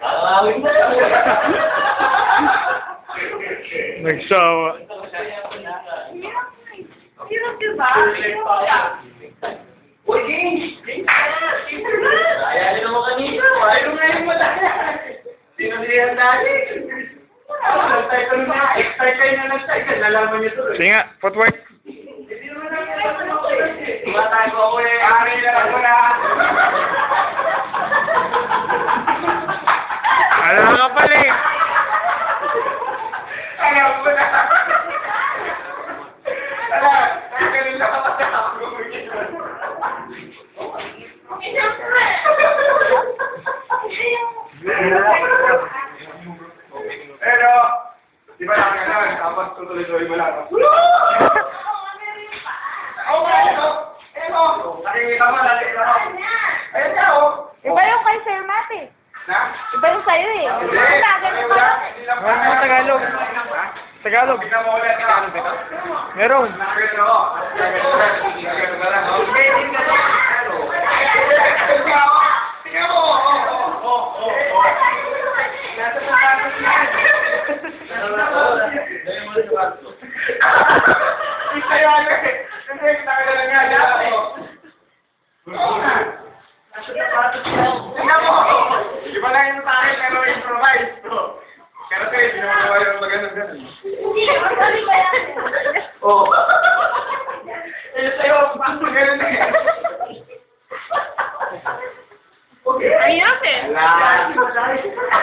Kakawin na lang. Nagsawa. Hirap diba? Uy, James! James! Kaya nyo naman kanina. Ayaw nga yung madaya. Sinusirihan dali. Nag-cycle na. Ex-cycle na nag-cycle. Nalaman niyo to. Sige nga, footwork. Hindi naman natin ako eh. Tumatay ko ako eh. Ari na lang ko na. Alam ka pala eh. Alam ko na. Alam, nagkaroon na ako sa ako. Pero, di ba lang gano'n? Tapos tutuloy-tuloy mo lang. Nakikita mo, nakikita mo. Ayun siya, oh. Iba yung kay Sir Matt eh. Na? Iba yung sa'yo eh. Hindi. Hindi lang Wala mo Tagalog. Tagalog. Tignan mo ulit. Meron. Nakagano ako. Nakagano ka lang. Okay, tingnan mo. Tingnan mo. Nasa sapatos yan. Isa yan eh. Kasi nakagano nga yan. Oo nga. Nasa sapatos yan. Tingnan mo. Iba lang yung sa akin pero improvise. Pero kayo, hindi naman naman yung magandang-ganon. Hindi naman ba yan? Oo. Eh, sa'yo, paano ganun na yan? Okay. Ayos eh. Wala.